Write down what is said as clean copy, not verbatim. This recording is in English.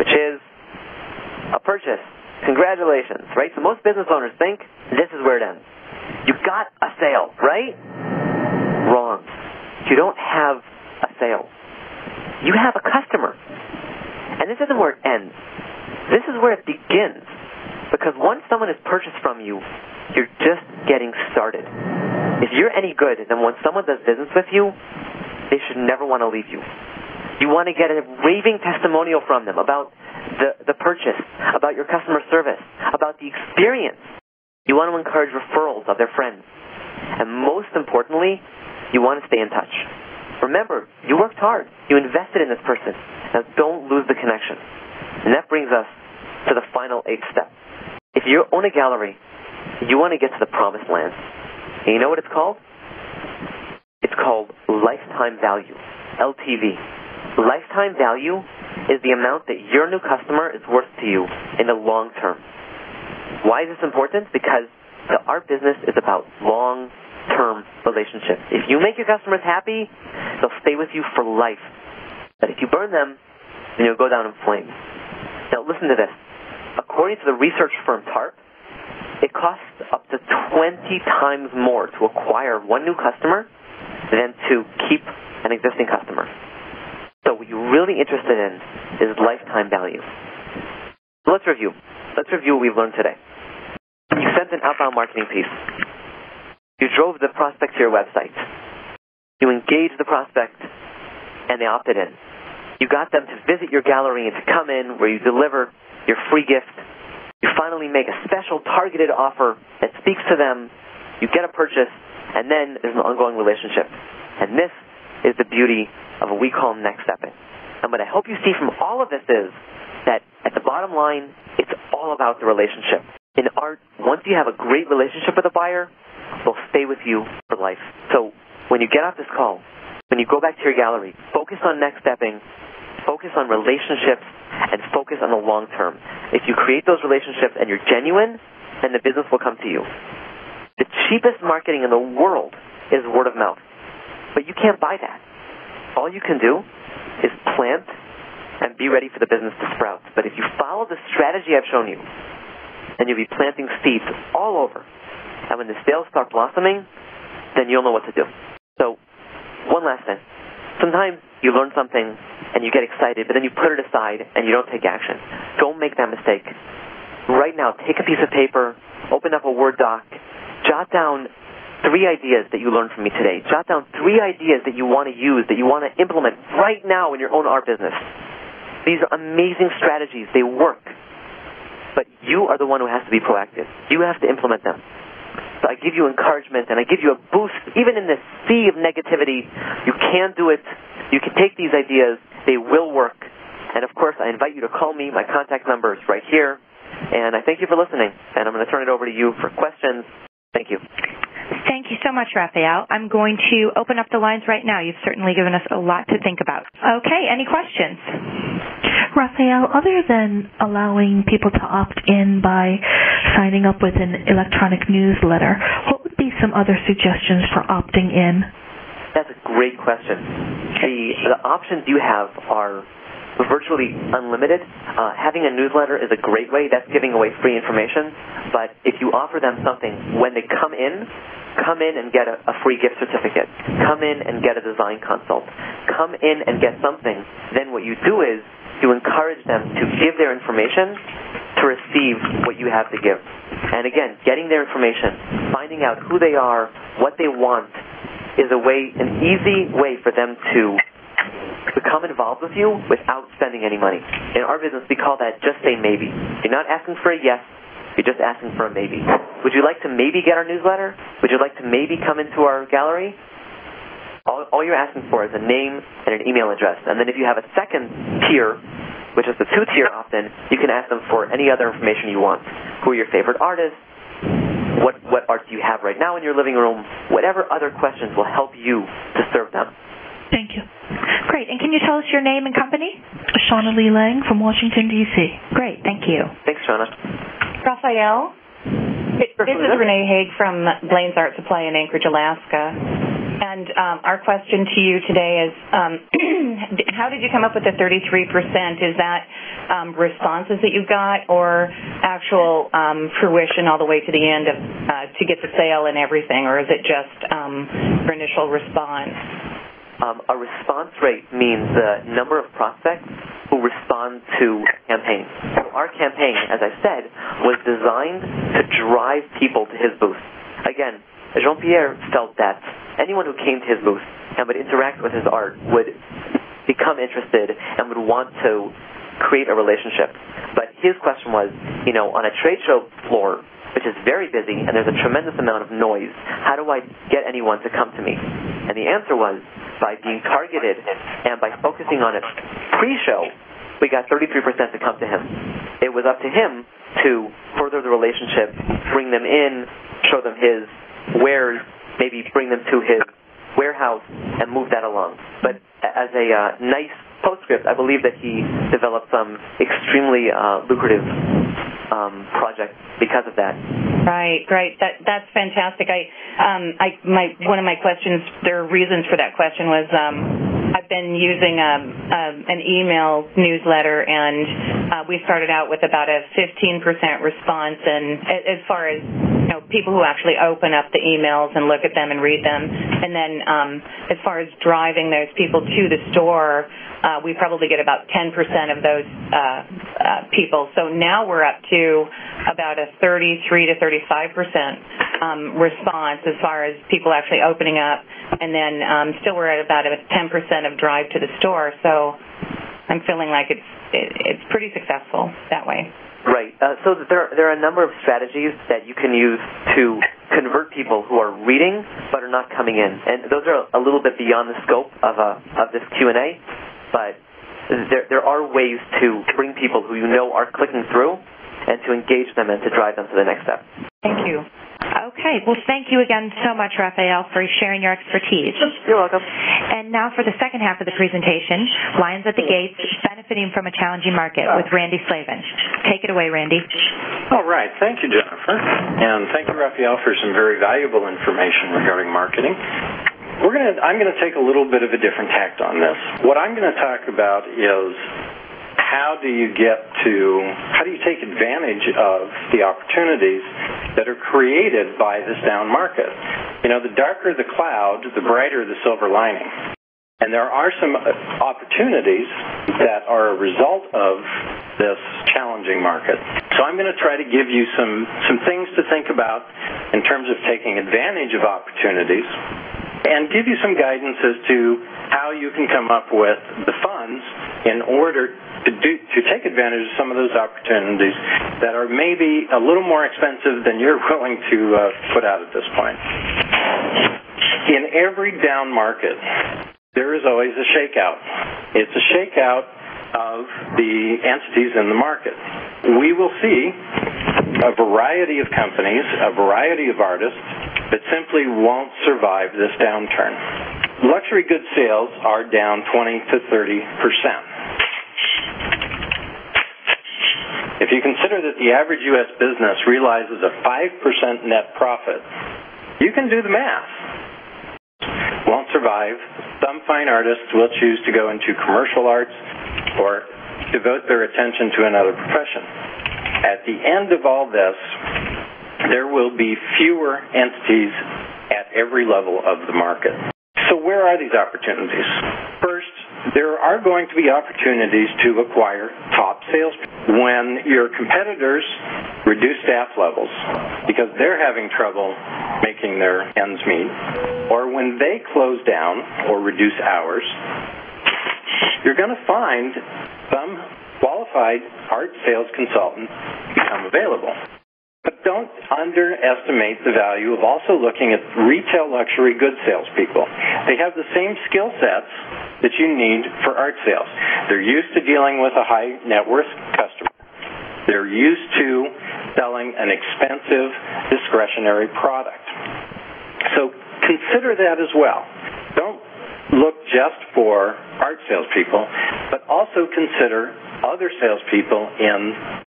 which is a purchase. Congratulations, right? So most business owners think this is where it ends. You got a sale, right? Wrong. You don't have a sale. You have a customer. And this isn't where it ends. This is where it begins. Because once someone has purchased from you, you're just getting started. If you're any good, then when someone does business with you, they should never want to leave you. You want to get a raving testimonial from them about the purchase, about your customer service, about the experience. You want to encourage referrals of their friends. And most importantly, you want to stay in touch. Remember, you worked hard. You invested in this person. Now don't lose the connection. And that brings us to the final 8th step. If you own a gallery, you want to get to the promised land. And you know what it's called? It's called lifetime value, LTV. Lifetime value is the amount that your new customer is worth to you in the long term. Why is this important? Because our business is about long-term relationships. If you make your customers happy, they'll stay with you for life. But if you burn them, then you'll go down in flames. Now listen to this. According to the research firm TARP, it costs up to 20 times more to acquire one new customer than to keep an existing customer. So what you're really interested in is lifetime value. So let's review. Let's review what we've learned today. You sent an outbound marketing piece. You drove the prospect to your website. You engaged the prospect, and they opted in. You got them to visit your gallery and to come in where you deliver your free gift. You finally make a special targeted offer that speaks to them. You get a purchase, and then there's an ongoing relationship. And this is the beauty of what we call next stepping. And what I hope you see from all of this is that at the bottom line, it's all about the relationship. In art, once you have a great relationship with a buyer, they'll stay with you for life. So when you get off this call, when you go back to your gallery, focus on next stepping, focus on relationships, and focus on the long term. If you create those relationships and you're genuine, then the business will come to you. The cheapest marketing in the world is word of mouth. But you can't buy that. All you can do is plant and be ready for the business to sprout. But if you follow the strategy I've shown you, then you'll be planting seeds all over. And when the sales start blossoming, then you'll know what to do. So, one last thing. Sometimes you learn something and you get excited, but then you put it aside and you don't take action. Don't make that mistake. Right now, take a piece of paper, open up a Word doc, jot down 3 ideas that you learned from me today. Jot down 3 ideas that you want to use, that you want to implement right now in your own art business. These are amazing strategies. They work. But you are the one who has to be proactive. You have to implement them. So I give you encouragement and I give you a boost. Even in this sea of negativity, you can do it. You can take these ideas. They will work. And of course, I invite you to call me. My contact number is right here. And I thank you for listening. And I'm going to turn it over to you for questions. Thank you. Thank you so much, Rafael. I'm going to open up the lines right now. You've certainly given us a lot to think about. Okay, any questions? Rafael, other than allowing people to opt in by signing up with an electronic newsletter, what would be some other suggestions for opting in? That's a great question. The options you have are virtually unlimited. Having a newsletter is a great way. That's giving away free information. But if you offer them something when they come in and get a free gift certificate. Come in and get a design consult. Come in and get something. Then what you do is you encourage them to give their information to receive what you have to give. And again, getting their information, finding out who they are, what they want, is an easy way for them to become involved with you without spending any money. In our business, we call that just say maybe. You're not asking for a yes. You're just asking for a maybe. Would you like to maybe get our newsletter? Would you like to maybe come into our gallery? All you're asking for is a name and an email address. And then if you have a second tier, which is the 2-tier option, you can ask them for any other information you want. Who are your favorite artists? What art do you have right now in your living room? Whatever other questions will help you to serve them. Thank you. Great. And can you tell us your name and company? Shauna Lee Lang from Washington, D.C. Great. Thank you. Thanks, Shauna. Rafael, this is Renee Haig from Blaine's Art Supply in Anchorage, Alaska. And our question to you today is, how did you come up with the 33%? Is that responses that you got, or actual fruition all the way to the end of to get the sale and everything, or is it just your initial response? A response rate means the number of prospects who respond to campaigns. So our campaign, as I said, was designed to drive people to his booth. Again, Jean-Pierre felt that anyone who came to his booth and would interact with his art would become interested and would want to create a relationship. But his question was, on a trade show floor, which is very busy and there's a tremendous amount of noise, how do I get anyone to come to me? And the answer was, by being targeted and by focusing on it pre-show, we got 33% to come to him. It was up to him to further the relationship, bring them in, show them his wares, maybe bring them to his warehouse and move that along. But as a nice postscript, I believe that he developed some extremely lucrative project because of that. Right. That's fantastic. One of my questions, there are reasons for that question, was I've been using an email newsletter, and we started out with about a 15% response, and as far as people who actually open up the emails and look at them and read them, and then as far as driving those people to the store, we probably get about 10% of those people. So now we're up to about a 33 to 35% response as far as people actually opening up, and then still we're at about a 10% of drive to the store. So I'm feeling like it's pretty successful that way. Right. So there are a number of strategies that you can use to convert people who are reading but are not coming in, and those are a little bit beyond the scope of this Q&A. But there are ways to bring people who are clicking through and to engage them and to drive them to the next step. Thank you. Okay. Well, thank you again so much, Rafael, for sharing your expertise. You're welcome. And now for the second half of the presentation, Lions at the Gates, benefiting from a challenging market with Randy Slavin. Take it away, Randy. All right. Thank you, Jennifer. And thank you, Rafael, for some very valuable information regarding marketing. I'm going to take a little bit of a different tact on this. What I'm going to talk about is how do you take advantage of the opportunities that are created by this down market? The darker the cloud, the brighter the silver lining. And there are some opportunities that are a result of this challenging market. So I'm going to try to give you some things to think about in terms of taking advantage of opportunities, and give you some guidance as to how you can come up with the funds in order to take advantage of some of those opportunities that are maybe a little more expensive than you're willing to put out at this point. In every down market, there is always a shakeout. It's a shakeout of the entities in the market. We will see a variety of companies, a variety of artists that simply won't survive this downturn. Luxury goods sales are down 20 to 30%. If you consider that the average U.S. business realizes a 5% net profit, you can do the math. Won't survive. Some fine artists will choose to go into commercial arts or devote their attention to another profession. At the end of all this, there will be fewer entities at every level of the market. So where are these opportunities? First, there are going to be opportunities to acquire top salespeople. When your competitors reduce staff levels because they're having trouble making their ends meet, or when they close down or reduce hours, you're going to find some qualified art sales consultants become available. But don't underestimate the value of also looking at retail luxury goods salespeople. They have the same skill sets that you need for art sales. They're used to dealing with a high net worth customer. They're used to selling an expensive discretionary product. So consider that as well. Don't look just for art salespeople, but also consider other salespeople in